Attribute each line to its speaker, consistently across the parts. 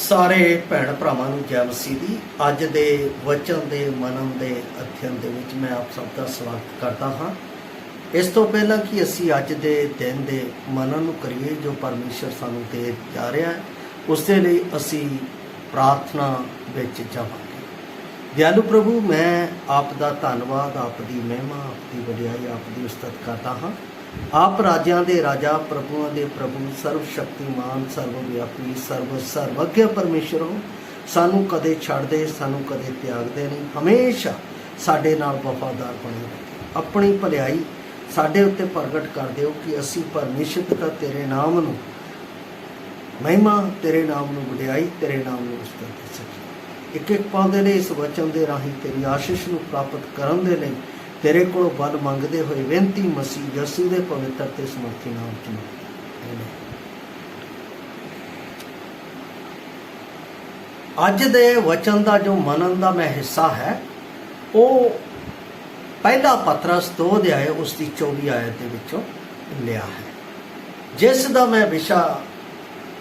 Speaker 1: ਸਾਰੇ ਭੈਣ ਭਰਾਵਾਂ ਨੂੰ ਜੈ ਮਸੀਹ ਦੀ। ਅੱਜ ਦੇ ਵਚਨ ਦੇ ਮਨਨ ਦੇ ਅਧਿਐਨ ਦੇ ਵਿੱਚ ਮੈਂ ਆਪ ਸਭ ਦਾ ਸਵਾਗਤ ਕਰਦਾ ਹਾਂ। ਇਸ ਤੋਂ ਪਹਿਲਾਂ ਕਿ ਅਸੀਂ ਅੱਜ ਦੇ ਦਿਨ ਦੇ ਮਨਨ ਨੂੰ ਕਰੀਏ ਜੋ ਪਰਮੇਸ਼ਰ ਸਾਨੂੰ ਦੇ ਜਾ ਰਿਹਾ ਹੈ, ਉਸ ਦੇ ਲਈ ਅਸੀਂ ਪ੍ਰਾਰਥਨਾ ਵਿੱਚ ਜਾਵਾਂਗੇ। ਦਿਆਲੂ ਪ੍ਰਭੂ, ਮੈਂ ਆਪ ਦਾ ਧੰਨਵਾਦ, ਆਪ ਦੀ ਮਹਿਮਾ, ਆਪ ਦੀ ਵਡਿਆਈ, ਆਪ ਦੀ ਉਸਤਤ ਕਰਦਾ ਹਾਂ। ਆਪ ਰਾਜਿਆਂ ਦੇ ਰਾਜਾ, ਪ੍ਰਭੂਆਂ ਦੇ ਪ੍ਰਭੂ, ਸਰਵ ਸ਼ਕਤੀਮਾਨ, ਸਰਵ ਵਿਆਪੀ, ਸਰਵੱਗਿਆ ਪਰਮੇਸ਼ਰ ਹੋ। ਸਾਨੂੰ ਕਦੇ ਛੱਡਦੇ, ਸਾਨੂੰ ਕਦੇ ਤਿਆਗਦੇ ਨਹੀਂ, ਹਮੇਸ਼ਾ ਸਾਡੇ ਨਾਲ ਵਫਾਦਾਰ ਬਣੇ ਰਹੋ। ਆਪਣੀ ਭਲਾਈ ਸਾਡੇ ਉੱਤੇ ਪ੍ਰਗਟ ਕਰ ਦਿਓ ਕਿ ਅਸੀਂ ਪਰਮੇਸ਼ਰ ਦਾ ਤੇਰੇ ਨਾਮ ਨੂੰ ਮਹਿਮਾ, ਤੇਰੇ ਨਾਮ ਨੂੰ ਵਡਿਆਈ, ਤੇਰੇ ਨਾਮ ਨੂੰ ਉਸਤਤ ਦੇ ਸਕੀਏ। ਇੱਕ ਇੱਕ ਪਲ ਦੇ ਲਈ ਇਸ ਵਚਨ ਦੇ ਰਾਹੀਂ ਤੇਰੀ ਆਸ਼ੀਸ਼ ਨੂੰ ਪ੍ਰਾਪਤ ਕਰਨ ਦੇ ਲਈ तेरे को बल मंगते हुए बेनती मसीह यसू के पवित्र ते समर्थी नाम च। अज दे वचन का जो मनन का मैं हिस्सा है वो पहला पतरस 2 अध्याय उसकी 24 आयत के विचों लिया है, जिस दा मैं विषा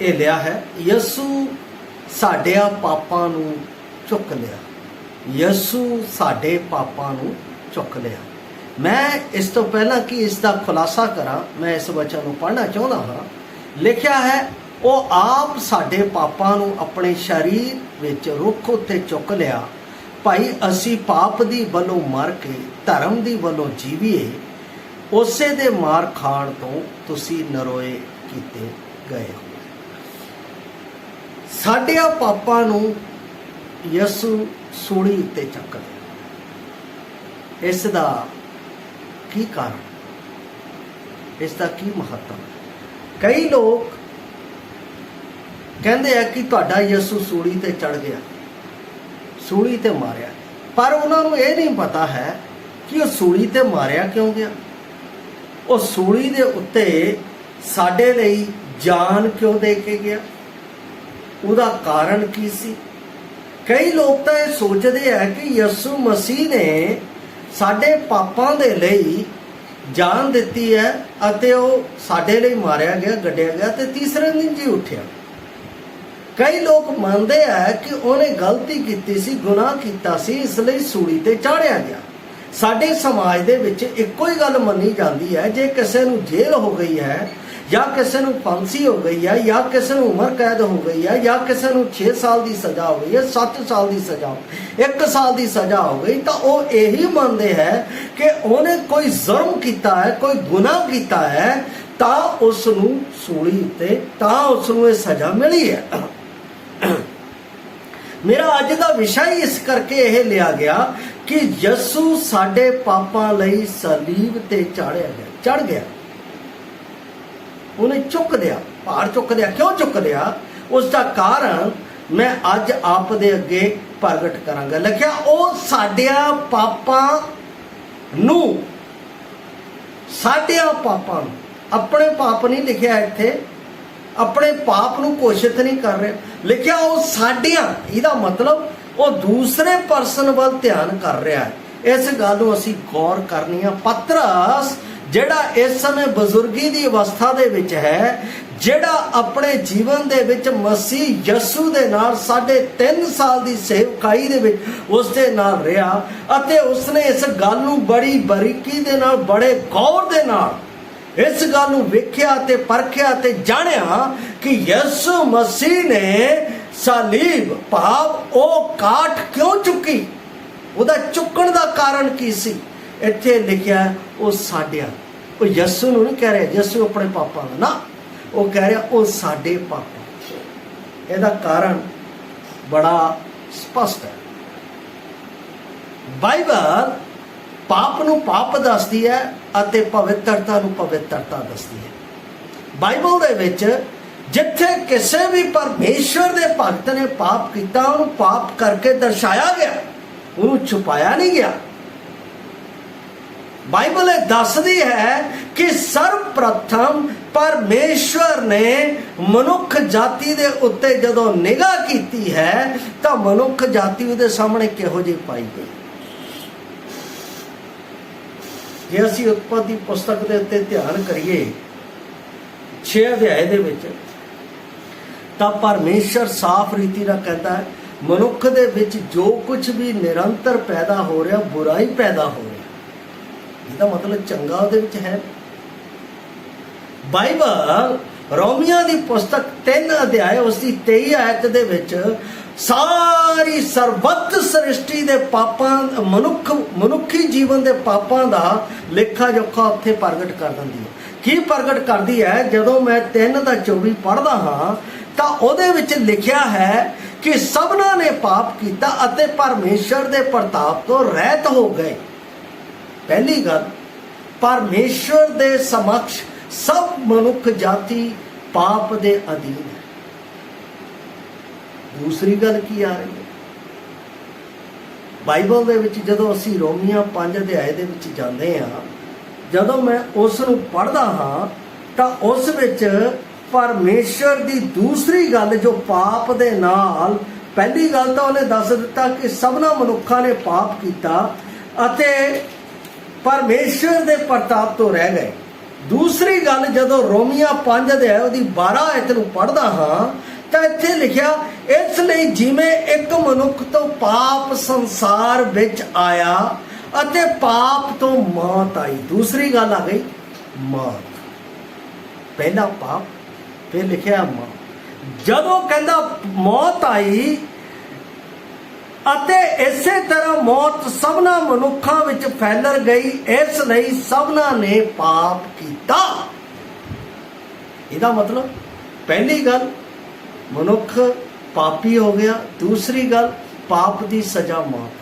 Speaker 1: ये लिया है, यसू साडिया पापां नूं चुक लिया। यसू साडे पापां नूं चुक लिया। मैं इस तो पहला कि इसका खुलासा करा, मैं इस वचन को पढ़ना चाहता हाँ। लिखा है वो आप साडे पापां नूं अपने शरीर विच रुख उत्ते चुक लिया, भाई असी पाप दी वलों मर के धर्म दी वलों जीवीए, उसे दे मार खाण तो तुसी नरोए कीते गए हो। साडिया पापां नूं यसू सूली उत्ते चुक लिया। इसका की कारण, इसका की महत्व? कई लोग कहते हैं कि तुहाडा यसू सूली ते चढ़ गया, सूली ते मारिया, पर उन्होंने ये नहीं पता है कि वह सूली ते मारिया क्यों गया। वो सूली दे उत्ते साडे लई जान क्यों दे के गया, उहदा कारण की सी। कई लोग तो ये सोचते हैं कि यसू मसीह ने साडे पापां दे लई जान दिती है अते वो साडे लई मारिया गया, गड्ढिया गया ते तीसरे दिन जी उठिया। कई लोग मानते हैं कि उन्हें गलती की सी, गुनाह किया सी, इसलिए सूली ते चाढ़िया गया। साडे समाज दे विच इक्को ही गल मनी जाती है, जे किसी नूं जेल हो गई है या किसी नूं फांसी हो गई है या किसी नूं उम्र कैद हो गई है या किसी नूं 6 साल की सज़ा हो गई है, 7 साल की सज़ा, 1 साल की सज़ा हो गई, तो वो यही मानते हैं कि उन्हें कोई जुर्म किया है, कोई गुनाह किया है, तो उसनूं सूली उत्ते तां उसनूं ये सज़ा मिली है। मेरा अज का विषय इस करके यह लिया गया कि यसू साडे पापां लई सलीब ते चाढ़िया गया, चढ़ गया, उन्हें चुक लिया, भार चुक लिया। क्यों चुक लिया, उसका कारण मैं अज आप दे अगे प्रगट करांगा। लिखिया वो साडिया पापां नूं, साडिया पापां नूं, अपने पाप नहीं लिखिया इत्थे, अपने पाप नूं घोषित नहीं कर रहे, लिखिया वो साडिया, इहदा मतलब वो दूसरे परसन वल ध्यान कर रहा है। इस गल नूं असीं गौर करनी है। पतरस जिहड़ा इस समय बजुर्गी की अवस्था दे विच है, जिहड़ा अपने जीवन दे विच मसीह यसू दे नाल 3.5 साल की सेवकाई दे विच उस दे नाल रहा अते उसने इस गल नूं बड़ी बारीकी दे नाल, बड़े गौर दे नाल इस गल नूं वेख्या ते परखिया ते जाणिया कि यसू मसीह ने सलीब भाव ओ काठ क्यों चुकी, उहदा चुकण दा कारण की सी। इत्थे लिखिया वो साडिया, वो यसू नूं नहीं कह रहा, यसू अपने पापां दा ना, वो कह रहा वो साडे पापा। इहदा कारण बड़ा स्पष्ट है। बाइबल पाप नूं पाप दसदी है अते पवित्रता नूं पवित्रता दसदी है। बाइबल दे विच जिथे किसी भी परमेश्वर दे भगत ने पाप किया, उन्होंने पाप करके दर्शाया गया, उन्होंने छुपाया नहीं गया। बाइबल दसदी है कि सर्वप्रथम परमेश्वर ने मनुख जाति दे उत्ते जदों निगाह की है तो मनुख जाति उहदे सामने किहो जी पाई गई। जे असीं उत्पत्ति पुस्तक दे उत्ते ध्यान करिए 6 अध्याय दे विच ਤਾਂ ਪਰਮੇਸ਼ਰ ਸਾਫ਼ ਰੀਤੀ ਨਾਲ ਕਹਿੰਦਾ ਹੈ ਮਨੁੱਖ ਦੇ ਵਿੱਚ ਜੋ ਕੁਝ ਵੀ ਨਿਰੰਤਰ ਪੈਦਾ ਹੋ ਰਿਹਾ ਬੁਰਾਈ ਪੈਦਾ ਹੋ ਰਿਹਾ। ਇਹਦਾ ਮਤਲਬ ਚੰਗਾ ਉਹਦੇ ਵਿੱਚ ਹੈ। ਬਾਈਬਲ ਰੋਮੀਆਂ ਦੀ ਪੁਸਤਕ 3 ਅਧਿਆਇ ਉਸ ਦੀ 23 ਆਇਤ ਦੇ ਵਿੱਚ ਸਾਰੀ ਸਰਬੱਤ ਸ੍ਰਿਸ਼ਟੀ ਦੇ ਪਾਪਾਂ ਮਨੁੱਖੀ ਜੀਵਨ ਦੇ ਪਾਪਾਂ ਦਾ ਲੇਖਾ ਜੋਖਾ ਉੱਥੇ ਪ੍ਰਗਟ ਕਰ ਦਿੰਦੀ ਹੈ। ਕੀ ਪ੍ਰਗਟ ਕਰਦੀ ਹੈ? ਜਦੋਂ ਮੈਂ 3:24 ਪੜ੍ਹਦਾ ਹਾਂ ਤਾਂ ਉਹਦੇ ਵਿੱਚ ਲਿਖਿਆ ਹੈ ਕਿ ਸਭਨਾਂ ਨੇ ਪਾਪ ਕੀਤਾ ਅਤੇ ਪਰਮੇਸ਼ਰ ਦੇ ਪ੍ਰਤਾਪ ਤੋਂ ਰਹਿਤ ਹੋ ਗਏ। ਪਹਿਲੀ ਗੱਲ, ਪਰਮੇਸ਼ਰ ਦੇ ਸਮਕਸ਼ ਸਭ ਮਨੁੱਖ ਜਾਤੀ ਪਾਪ ਦੇ ਅਧੀਨ ਹੈ। ਦੂਸਰੀ ਗੱਲ ਕੀ ਆ ਰਹੀ ਹੈ ਬਾਈਬਲ ਦੇ ਵਿੱਚ? ਜਦੋਂ ਅਸੀਂ ਰੋਮੀਆਂ 5 ਅਧਿਆਇ ਦੇ ਵਿੱਚ ਜਾਂਦੇ ਹਾਂ, ਜਦੋਂ ਮੈਂ ਉਸ ਨੂੰ ਪੜ੍ਹਦਾ ਹਾਂ ਤਾਂ ਉਸ ਵਿੱਚ ਪਰਮੇਸ਼ਰ ਦੀ ਦੂਸਰੀ ਗੱਲ ਜੋ ਪਾਪ ਦੇ ਨਾਲ, ਪਹਿਲੀ ਗੱਲ ਤਾਂ ਉਹਨੇ ਦੱਸ ਦਿੱਤਾ ਕਿ ਸਭਨਾਂ ਮਨੁੱਖਾਂ ਨੇ ਪਾਪ ਕੀਤਾ ਅਤੇ ਪਰਮੇਸ਼ਰ ਦੇ ਪ੍ਰਤਾਪ ਤੋਂ ਰਹਿ ਗਏ। ਦੂਸਰੀ ਗੱਲ, ਜਦੋਂ ਰੋਮੀਆਂ 5 ਅਧਿਆਇ ਉਹਦੀ 12 ਆਇਤ ਨੂੰ ਪੜ੍ਹਦਾ ਹਾਂ ਤਾਂ ਇੱਥੇ ਲਿਖਿਆ, ਇਸ ਲਈ ਜਿਵੇਂ ਇੱਕ ਮਨੁੱਖ ਤੋਂ ਪਾਪ ਸੰਸਾਰ ਵਿੱਚ ਆਇਆ ਅਤੇ ਪਾਪ ਤੋਂ ਮੌਤ ਆਈ। ਦੂਸਰੀ ਗੱਲ ਆ ਗਈ ਮੌਤ। ਪਹਿਲਾ ਪਾਪ, ਫਿਰ ਲਿਖਿਆ ਮੌਤ। ਜਦੋਂ ਕਹਿੰਦਾ ਮੌਤ ਆਈ ਅਤੇ ਇਸੇ ਤਰ੍ਹਾਂ ਮੌਤ ਸਭਨਾਂ ਮਨੁੱਖਾਂ ਵਿੱਚ ਫੈਲ ਗਈ, ਇਸ ਲਈ ਸਭਨਾਂ ਨੇ ਪਾਪ ਕੀਤਾ। ਇਹਦਾ ਮਤਲਬ ਪਹਿਲੀ ਗੱਲ ਮਨੁੱਖ ਪਾਪੀ ਹੋ ਗਿਆ, ਦੂਸਰੀ ਗੱਲ ਪਾਪ ਦੀ ਸਜ਼ਾ ਮੌਤ।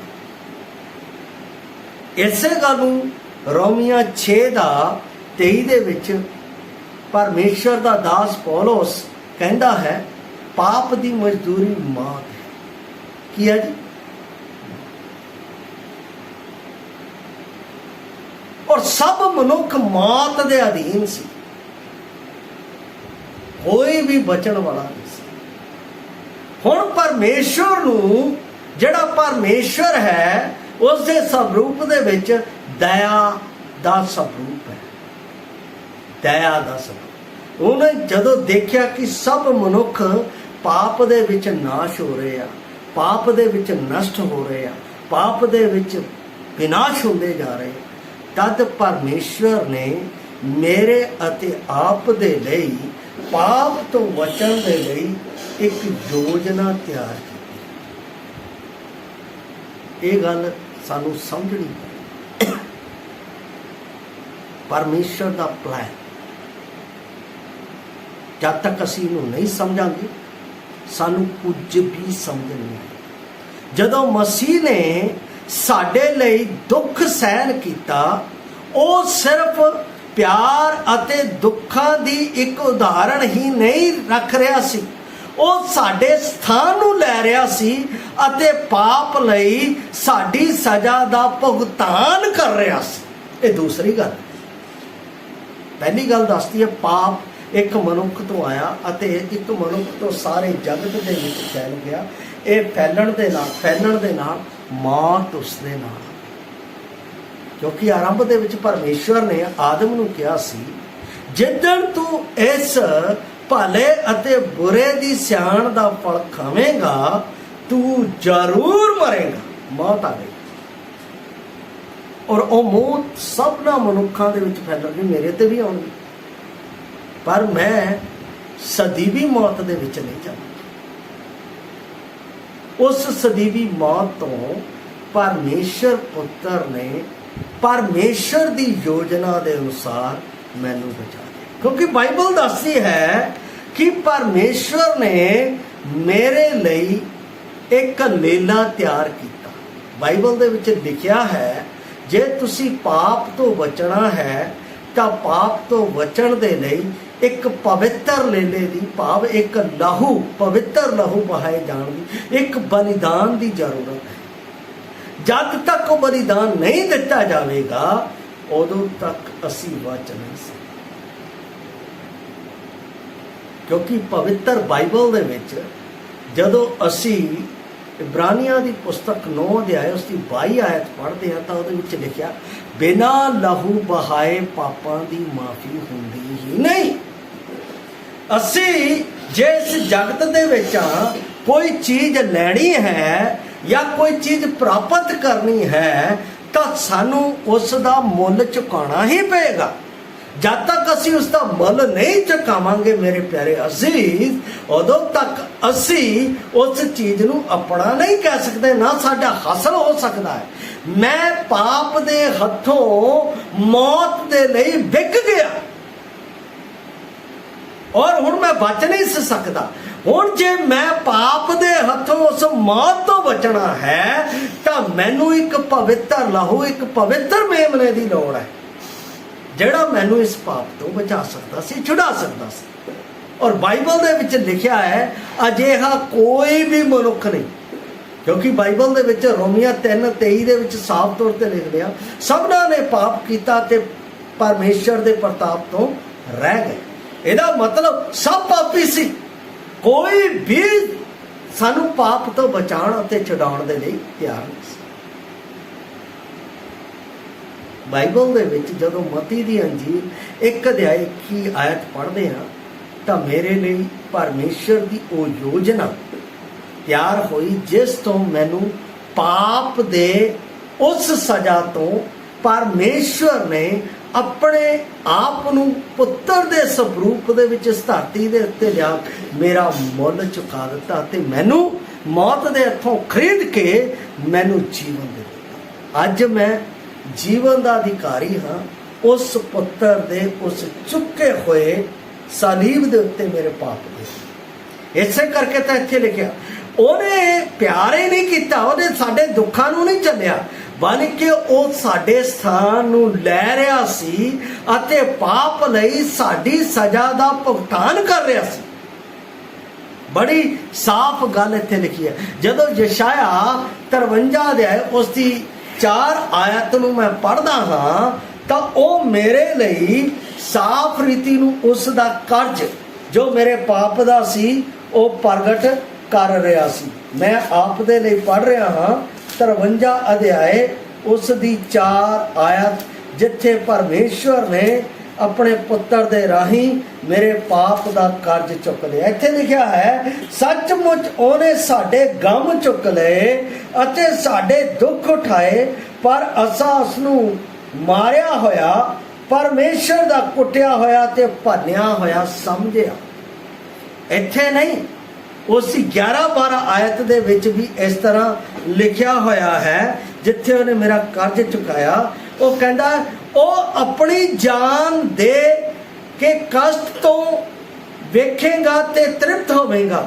Speaker 1: ਇਸੇ ਗੱਲ ਨੂੰ ਰੋਮੀਆਂ 6:23 ਦੇ ਵਿੱਚ ਪਰਮੇਸ਼ਰ ਦਾ ਦਾਸ ਪੌਲਸ ਕਹਿੰਦਾ ਹੈ ਪਾਪ ਦੀ ਮਜ਼ਦੂਰੀ ਮੌਤ ਹੈ। ਕੀ ਹੈ ਜੀ? ਔਰ ਸਭ ਮਨੁੱਖ ਮੌਤ ਦੇ ਅਧੀਨ ਸੀ, ਕੋਈ ਵੀ ਬਚਣ ਵਾਲਾ ਨਹੀਂ ਸੀ। ਹੁਣ ਪਰਮੇਸ਼ਰ ਨੂੰ, ਜਿਹੜਾ ਪਰਮੇਸ਼ਰ ਹੈ, ਉਸ ਦੇ ਸਵਰੂਪ ਦੇ ਵਿੱਚ ਦਇਆ ਦਾ ਸਵਰੂਪ ਹੈ। ਦਇਆ ਦਾ ਸਵਰੂਪ। ਉਹਨੇ ਜਦੋਂ ਦੇਖਿਆ ਕਿ ਸਭ ਮਨੁੱਖ ਪਾਪ ਦੇ ਵਿੱਚ ਨਾਸ਼ ਹੋ ਰਹੇ ਆ, ਪਾਪ ਦੇ ਵਿੱਚ ਨਸ਼ਟ ਹੋ ਰਹੇ ਆ, ਪਾਪ ਦੇ ਵਿੱਚ ਵਿਨਾਸ਼ ਹੁੰਦੇ ਜਾ ਰਹੇ, ਤਦ ਪਰਮੇਸ਼ਵਰ ਨੇ ਮੇਰੇ ਅਤੇ ਆਪ ਦੇ ਲਈ, ਪਾਪ ਤੋਂ ਬਚਣ ਦੇ ਲਈ ਇੱਕ ਯੋਜਨਾ ਤਿਆਰ ਕੀਤੀ। ਇਹ ਗੱਲ ਸਾਨੂੰ ਸਮਝਣੀ ਪਈ। ਪਰਮੇਸ਼ਰ ਦਾ ਪਲਾਨ, ਜਦ ਤੱਕ ਅਸੀਂ ਇਹਨੂੰ ਨਹੀਂ ਸਮਝਾਂਗੇ ਸਾਨੂੰ ਕੁਝ ਵੀ ਸਮਝ ਨਹੀਂ ਆਏ। ਜਦੋਂ ਮਸੀਹ ਨੇ ਸਾਡੇ ਲਈ ਦੁੱਖ ਸਹਿਨ ਕੀਤਾ, ਉਹ ਸਿਰਫ ਪਿਆਰ ਅਤੇ ਦੁੱਖਾਂ ਦੀ ਇੱਕ ਉਦਾਹਰਣ ਹੀ ਨਹੀਂ ਰੱਖ ਰਿਹਾ ਸੀ, ਉਹ ਸਾਡੇ ਸਥਾਨ ਨੂੰ ਲੈ ਰਿਹਾ ਸੀ ਅਤੇ ਪਾਪ ਲਈ ਸਾਡੀ ਸਜ਼ਾ ਦਾ ਭੁਗਤਾਨ ਕਰ ਰਿਹਾ ਸੀ। ਇਹ ਦੂਸਰੀ ਗੱਲ। ਪਹਿਲੀ ਗੱਲ ਦੱਸਦੀ ਹੈ ਪਾਪ ਇੱਕ ਮਨੁੱਖ ਤੋਂ ਆਇਆ ਅਤੇ ਇੱਕ ਮਨੁੱਖ ਤੋਂ ਸਾਰੇ ਜਗਤ ਦੇ ਵਿੱਚ ਫੈਲ ਗਿਆ। ਇਹ ਫੈਲਣ ਦੇ ਨਾਲ ਮੌਤ ਉਸ ਦੇ ਨਾਲ, ਕਿਉਂਕਿ ਆਰੰਭ ਦੇ ਵਿੱਚ ਪਰਮੇਸ਼ਵਰ ਨੇ ਆਦਮ ਨੂੰ ਕਿਹਾ ਸੀ, ਜਿੱਦਣ ਤੂੰ ਇਸ ਭਲੇ ਅਤੇ ਬੁਰੇ ਦੀ ਸਿਆਣ ਦਾ ਫਲ ਖਾਵੇਂਗਾ ਤੂੰ ਜ਼ਰੂਰ ਮਰੇਗਾ। ਮੌਤ ਆ ਗਈ ਔਰ ਉਹ ਮੌਤ ਸਭਨਾਂ ਮਨੁੱਖਾਂ ਦੇ ਵਿੱਚ ਫੈਲੇਗੀ, ਮੇਰੇ ਤੇ ਵੀ ਆਉਣਗੀ, ਪਰ ਮੈਂ ਸਦੀਵੀ ਮੌਤ ਦੇ ਵਿੱਚ ਨਹੀਂ ਜਾਵਾਂ। ਉਸ ਸਦੀਵੀ ਮੌਤ ਤੋਂ ਪਰਮੇਸ਼ਰ ਪੁੱਤਰ ਨੇ ਪਰਮੇਸ਼ਰ ਦੀ ਯੋਜਨਾ ਦੇ ਅਨੁਸਾਰ ਮੈਨੂੰ ਬਚਾ ਲਿਆ, ਕਿਉਂਕਿ ਬਾਈਬਲ ਦੱਸਦੀ ਹੈ ਕਿ ਪਰਮੇਸ਼ਰ ਨੇ ਮੇਰੇ ਲਈ ਇੱਕ ਲੀਲਾ ਤਿਆਰ ਕੀਤਾ। ਬਾਈਬਲ ਦੇ ਵਿੱਚ ਲਿਖਿਆ ਹੈ, ਜੇ ਤੁਸੀਂ ਪਾਪ ਤੋਂ ਬਚਣਾ ਹੈ ਤਾਂ ਪਾਪ ਤੋਂ ਬਚਣ ਦੇ ਲਈ ਇੱਕ ਪਵਿੱਤਰ ਲੀਲੇ ਦੀ, ਭਾਵ ਇੱਕ ਲਹੂ, ਪਵਿੱਤਰ ਲਹੂ ਬਹਾਏ ਜਾਣ ਦੀ, ਇੱਕ ਬਲੀਦਾਨ ਦੀ ਜ਼ਰੂਰਤ ਹੈ। ਜਦ ਤੱਕ ਉਹ ਬਲੀਦਾਨ ਨਹੀਂ ਦਿੱਤਾ ਜਾਵੇਗਾ ਉਦੋਂ ਤੱਕ ਅਸੀਂ ਬਚ ਨਹੀਂ ਸਕਦੇ, ਕਿਉਂਕਿ ਪਵਿੱਤਰ ਬਾਈਬਲ ਦੇ ਵਿੱਚ ਜਦੋਂ ਅਸੀਂ ਇਬਰਾਨੀਆਂ ਦੀ ਪੁਸਤਕ 9 ਅਧਿਆਇ ਉਸ ਦੀ 22 ਆਇਤ ਪੜ੍ਹਦੇ ਹਾਂ ਤਾਂ ਉਹਦੇ ਵਿੱਚ ਲਿਖਿਆ, ਬਿਨਾਂ ਲਹੂ ਬਹਾਏ ਪਾਪਾਂ ਦੀ ਮਾਫੀ ਹੁੰਦੀ ਹੀ ਨਹੀਂ। ਅਸੀਂ जे इस जगत दे विच कोई चीज लैनी है या कोई चीज प्राप्त करनी है तो सानू उसका मुल चुकाना ही पेगा। जब तक असी उसका मुल नहीं चुकावांगे मेरे प्यारे अजीज, उदों तक असी उस चीज नू अपना नहीं कह सकते, ना साडा हासिल हो सकता है। मैं पाप दे हथों मौत दे लई विक गया और हुण मैं बच नहीं सकता। हुण जे मैं पाप दे हथों उस मौत तो बचना है तो मैनू एक पवित्र लहू, एक पवित्र मेमने की लोड़ है जिहड़ा मैनू इस पाप तो बचा सकता सी, छुड़ा सकता सी। और बाइबल दे विच लिखिया है अजिहा कोई भी मनुख नहीं, क्योंकि बाइबल दे विच रोमिया 3:23 दे विच साफ तौर ते लिख दिया सबना ने पाप कीता ते परमेश्वर दे प्रताप तो रह गए। ਇਹਦਾ मतलब सब पापी सी, कोई भी सानू पाप तो बचाउण अते छुडाउण दे लई तैयार नहीं सी। बाइबल दे विच जदों मती दी अंजीर 1 अध्याय 21 आयत पढ़दे हां तां मेरे लई परमेश्वर दी ओ योजना तैयार होई जिस तो मैनू पाप दे उस सज़ा तो परमेश्वर ने अपने आप नू पुत्र दे स्वरूप दे विच इस धरती दे उत्ते लिया मेरा मुल चुका दिता ते मैनू मौत दे हथों खरीद के मैनू जीवन दे दिता। अज मैं जीवन का अधिकारी हाँ उस पुत्र दे उस चुके हुए सलीब दे उत्ते मेरे पाप दे। इसे करके तो इत्थे लिखिया उहने प्यार ही नहीं किया, उहने साडे दुखां नू नहीं झल्लिया बल्कि वो साडे स्थान नू लै रहा सी अते पाप लई साडी सज़ा दा भुगतान कर रहा सी। बड़ी साफ गल इत्थे लिखी है। जदों यशाया 53 अध्याय उसकी 4 आयत नू मैं पढ़दा हाँ तो वह मेरे लई साफ रीति नू उस दा कर्ज जो मेरे पाप दा सी वो प्रगट कर रहा सी। मैं आप दे लई पढ़ रहा हाँ 53 अध्याय उसकी 4 आयत जिथे परमेश्वर ने अपने पुत्र दे राही मेरे पाप का कर्ज चुक लिया। इत्थे लिखा है सचमुच उन्हें साडे गम चुक लए अते साडे दुख उठाए पर असां उसनू मारिया होया परमेश्वर दा कुटिया होया ते भन्निया होया समझिया। इत्थे नहीं उस 11-12 आयत दे विच भी इस तरह लिखिया होया है जिथे उन्हें मेरा कर्ज चुकाया। वो कहता वो अपनी जान दे के कष्ट तो वेखेगा ते तृप्त होवेगा,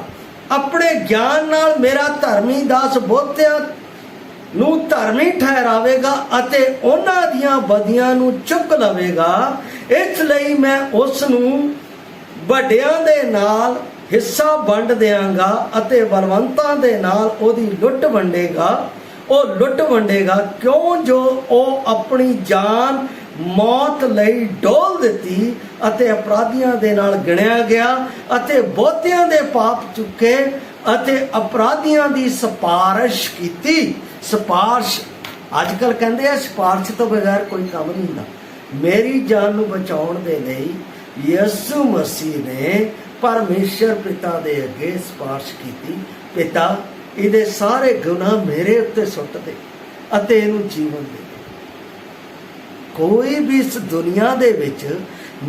Speaker 1: अपने ज्ञान नाल मेरा धर्मी दास बहुतियां नू धर्मी ठहरावेगा अते उन्हां दियां बदियां नू चुक लवेगा। इसलिए मैं उसनू वड्डियां दे नाल हिस्सा वंड देंगा अते बलवंतां दे नाल ओदी लुट वंडेगा। ओ लुट वंडेगा क्यों जो ओ अपनी जान मौत लई डोल दिती अते अपराधियां दे नाल गिणिया गया अते बहुतियां दे पाप चुके अते अपराधियां दी सिफारिश कीती। सिफारिश अजकल कहंदे आ सिफारिश तो बगैर कोई काम नहीं हुंदा। मेरी जान नू बचाउण दे लई यीशु मसीह ने परमेश्वर पिता दे अगे सिफारिश की, पिता इहदे सारे गुनाह मेरे उत्ते सुट दे अते इहनू जीवन दे। कोई भी इस दुनिया दे विच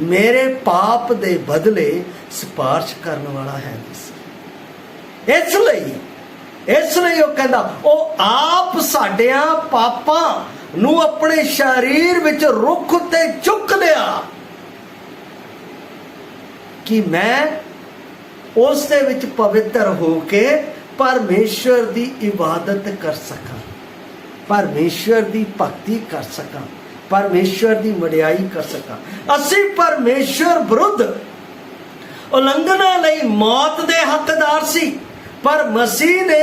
Speaker 1: मेरे पाप दे बदले सिफारिश करने वाला है नहीं। इसलिए वो कहता वो आप साडियां पापां नू अपने शरीर विच रुख उत्ते चुक लिया कि मैं उस दे विच पवित्र होके परमेश्वर की इबादत कर सका, परमेश्वर की भक्ति कर सका, परमेश्वर की वडियाई कर सका। असी परमेश्वर विरुद्ध उलंघना लई मौत दे हकदार सी, पर मसीह ने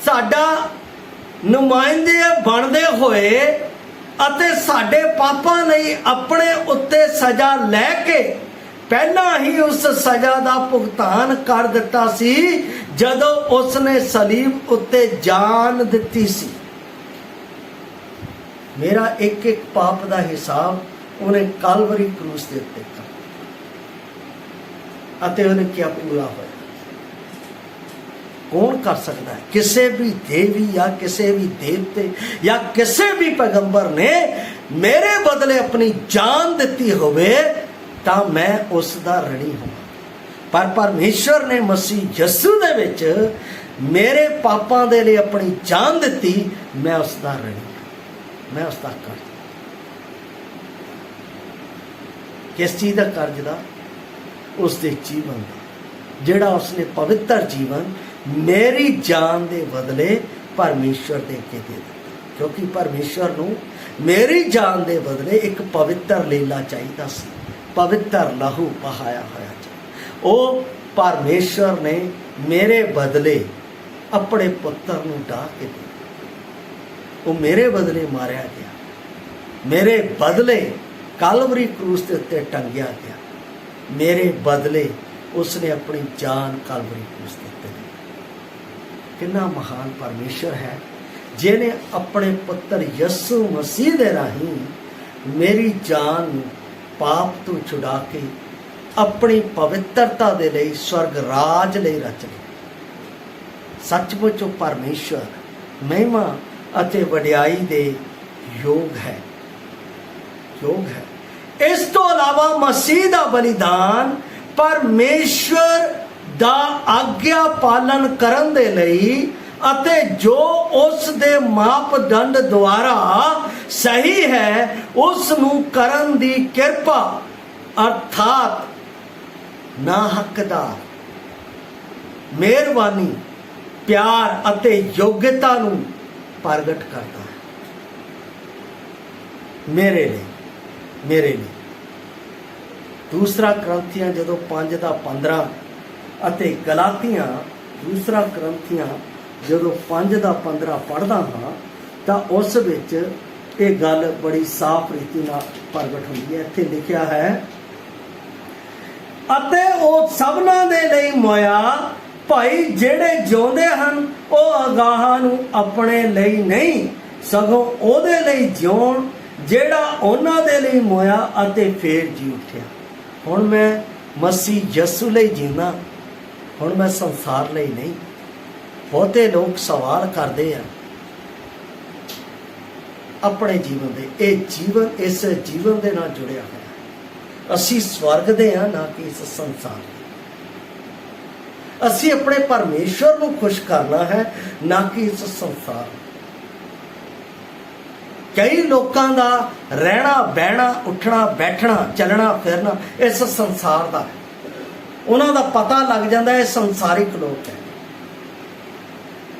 Speaker 1: साडा नुमाइंदे बनदे होए अते साडे पापां लई अपने उत्ते सज़ा लैके पहला ही उस सज़ा का भुगतान कर दिता सी जदों उसने सलीब उत्ते जान दिती सी। मेरा एक एक पाप का हिसाब उन्हें कालवरी क्रूस दे उत्ते कर। ਅਤੇ ਉਹਨੇ ਕਿਹਾ ਪੂਰਾ ਹੋਇਆ। कौन कर सकता है? किसी भी देवी या किसी भी देवते या किसी भी पैगंबर ने मेरे बदले अपनी जान दी होवे तां मैं उसका ऋणी हूँ, पर परमेश्वर ने मसीह यसू दे विच मेरे पापां दे लिए अपनी जान दी, मैं उसका ऋणी हूँ, मैं उसका कर्ज। किस चीज़ का कर्ज दा? उसके जीवन का, जिहड़ा उसने पवित्र जीवन मेरी जान दे बदले परमेश्वर दे के दे दिता। क्योंकि परमेश्वर नूं मेरी जान दे बदले एक पवित्र लीला चाहिदा सी, पवित्र लहू बहाया होया चाहिए। ओ परमेश्वर ने मेरे बदले अपने पुत्र नूं ढा के दे, वो मेरे बदले मारिया गया, मेरे बदले कालवरी क्रूस के उत्ते टंगिया गया, मेरे बदले उसने अपनी जान कालवरी क्रूस के उत्ते दी। कितना महान परमेश्वर है जिन्हें अपने पुत्र यसू मसीह दे राही मेरी जान पाप तो छुड़ा के अपनी पवित्रता दे लई स्वर्ग राज लई रच लिया। सचमुच परमेश्वर महिमा अते वडियाई दे योग है, योग है। इस तो अलावा मसीह दा बलिदान परमेश्वर दा आग्या पालन करन दे लई अते जो उस दे मापदंड द्वारा सही है उस नूं करन दी किरपा अर्थात ना हकदार मेहरबानी प्यार अते योग्यता नूं प्रगट करता है मेरे लिए। दूसरा क्रंथियां जदों 5:15 ਅਤੇ ਗਲਾਤੀਆਂ दूसरा क्रंथियां जदों 5:15 पढ़दा हाँ तो उस विच ये गल बड़ी साफ रीति नाल प्रगट हुंदी है। इत्थे लिखिया है अते ओ सबना दे लई मोया भाई जेड़े जिउंदे हन ओ अगाहां नूं अपने लई नहीं सगों ओदे लई जिउण जेड़ा उन्हां दे लई मोया अते फेर जी उठिया। हुण मैं मसीह यसू लई जींदा, हुण मैं संसार लई नहीं। बहुते लोग सवाल करते हैं अपने जीवन दे, ये जीवन इस जीवन दे नाल जुड़िया होया। असी स्वर्ग दे हां ना कि इस संसार दे। असी अपने परमेश्वर नूं खुश करना है ना कि इस संसार। कई लोगों का रहना बहना उठना बैठना चलना फिरना इस संसार का है, उन्हों का पता लग जाता है संसारिक लोग है।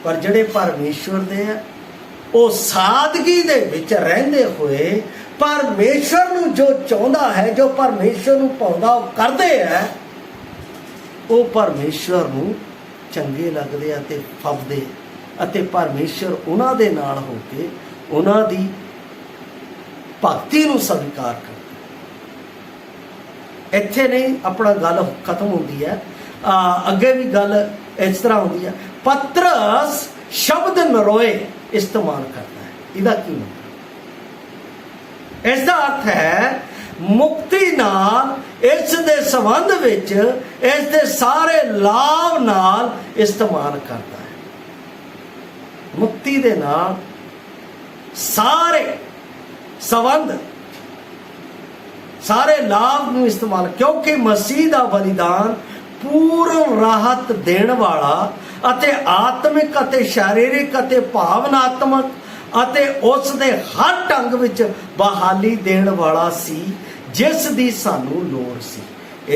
Speaker 1: पर जिहड़े परमेश्वर दे है वो सादगी दे विच रहिंदे होए परमेश्वर नूं जो चाहुंदा है, जो परमेश्वर नूं पाउंदा वो करदे है, वो परमेश्वर नूं चंगे लगदे अते फबदे अते परमेश्वर उन्हां दे नाल हो के उन्हां दी भगती नूं स्वीकार करदा। इत्थे नहीं अपना गल खत्म होती है, अगे भी गल इस तरह होती है। पतरस शब्द नरोए इस्तेमाल करता है, इसका की मतलब? इसका अर्थ है मुक्ति नाल इस दे संबंध विच इस दे सारे लाभ नाल इस्तेमाल करता है। मुक्ति दे नाल सारे संबंध सारे लाभ नूं इस्तेमाल, क्योंकि मसीह दा बलिदान पूर्ण राहत देण वाला अते आत्मिक अते शारीरिक अते भावनात्मक अते उस दे हर ढंग विच बहाली देण वाला सी जिस दी सानू लोड़ सी।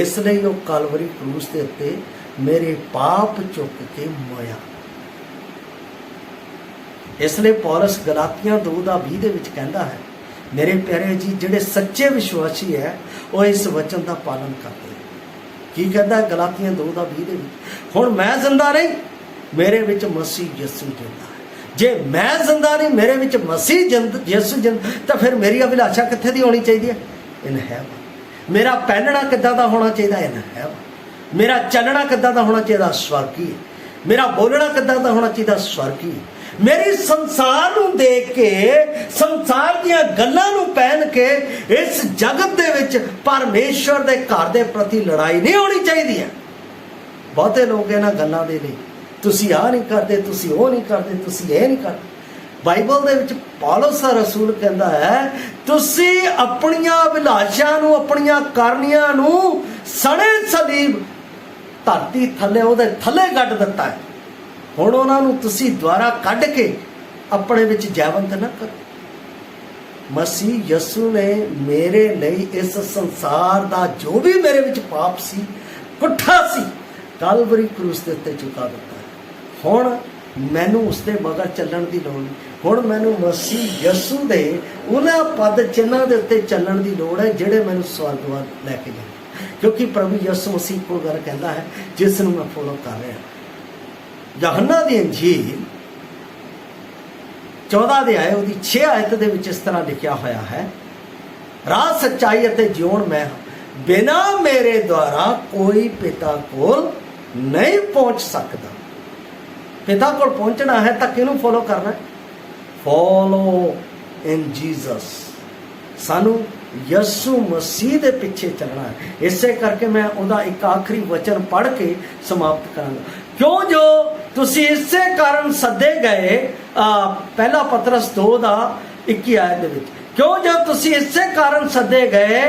Speaker 1: इसलिए वो कलवरी क्रूस के उत्ते मेरे पाप चुक के मोया। इसलिए पौलुस गलातियां 2:20 दे विच कहंदा है, मेरे प्यारे जी जिहड़े सच्चे विश्वासी है वो इस वचन का पालन करते हैं। की कहता है गलातियां 2:20 दे विच, हुण मैं जिंदा नहीं मेरे विच मसीह यसू जिंदा है। जे मैं जिंदा नहीं मेरे विच मसीह यसू जिंदा, तो फिर मेरी अभिलाषा कित्थे दी होनी चाहिए? इन हैवन। मेरा पहनना किद्दां दा होना चाहिए? इन हैवन। मेरा चलना किद्दां दा होना चाहिए? स्वर्गीय। मेरा बोलना किद्दां दा होना चाहिए? स्वर्गीय। मेरी संसार नूं देख के, संसार दीयां गल्लां नूं पहन के इस जगत दे विच परमेश्वर दे घर दे प्रति लड़ाई नहीं होनी चाहिदी है। बहुते लोग इन्हां गल्लां दे लई तुसीं आ नहीं करदे, तुसीं ओह नहीं करदे, तुसीं इह नहीं करदे। बाइबल दे विच पौलुस दा रसूल कहंदा है तुसीं अपणियां अभिलाषां नूं, अपणियां करनियां नूं सणे सलीब धरती थल्ले उहदे थल्ले कढ दित्ता है। हुण उहनां नूं तुसीं दुआरा कढ के अपने विच जैवंत ना करो। मसीह यसू ने मेरे लिए इस संसार दा जो भी मेरे विच पाप सी, पुट्ठा सी, कलवरी क्रूस दे उत्ते चुका दित्ता है। हुण मैनू उसके मगर चलण की लोड़ नहीं। हुण मैनू मसीह यसू दे उन्हां पद चिन्हां दे उत्ते चलण की लोड़ है जिहड़े मैनू स्वर्ग वल लैके जाए, क्योंकि प्रभु यसू मसीह को गल कहता है जिस नूं मैं फॉलो कर रहा। यूहन्ना दी अंजील 14 अध्याय उहदी 6 आयत दे विच इस तरह लिखिया होया है, राह सच्चाई अते जीवन मैं हां, बिना मेरे द्वारा कोई पिता कोल नहीं पहुंच सकता। पिता को पहुंचना है तो किनू फॉलो करना है? फॉलो इन जीसस। सानू यसू मसीह के पीछे चलना है। इसे करके मैं उहदा एक आखिरी वचन पढ़ के समाप्त करांगा। क्यों जो तुसी इसे कारण सदे गए, पहला पतरस 2:21 आयत दे विच, क्यों जो तुसी इसे कारण सदे गए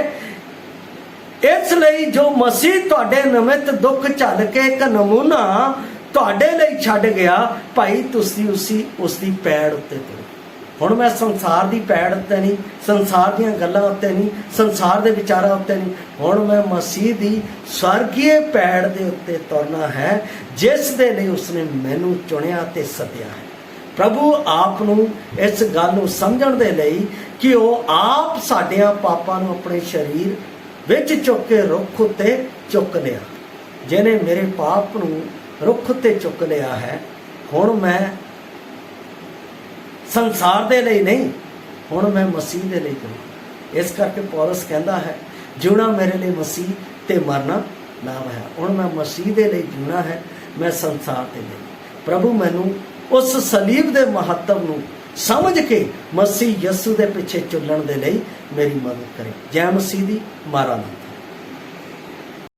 Speaker 1: इसलिए जो मसीह तुहाडे निमित्त दुख झल के एक नमूना तुहाडे लई छड्ड गया, भाई तुसी उसकी पैड़ उत्ते तुरो। हुण मैं संसार की पैड़ उत्ते नहीं, संसार दीयां गल्लां उत्ते नहीं, संसार के विचारां उत्ते नहीं, हुण मैं मसीह की स्वर्गीय पैड़ दे उत्ते तुरना है जिस दे लई उसने मैनू चुनिया ते सद्दिया है। प्रभु आप नूं इस गल नूं समझण दे लई कि वह आप साडियां पापां नूं अपने शरीर विच चुक के रुख उत्ते चुक लिया। जिहने मेरे पाप नूं रुख उत्ते चुक लिया है, हुण मैं संसार दे लई नहीं, हुण मैं मसीह दे लई जीवां। इस करके पौलुस कहंदा है जीना मेरे लिए मसीह ते मरना लाभ है। हुण मैं मसीह दे लई जीना है, मैं संसार दे लई। प्रभु मैनू उस सलीब दे महत्व नूं समझ के मसीह यसू दे पिछे चलण दे लई मेरी मदद करे। जय मसीह दी। मारा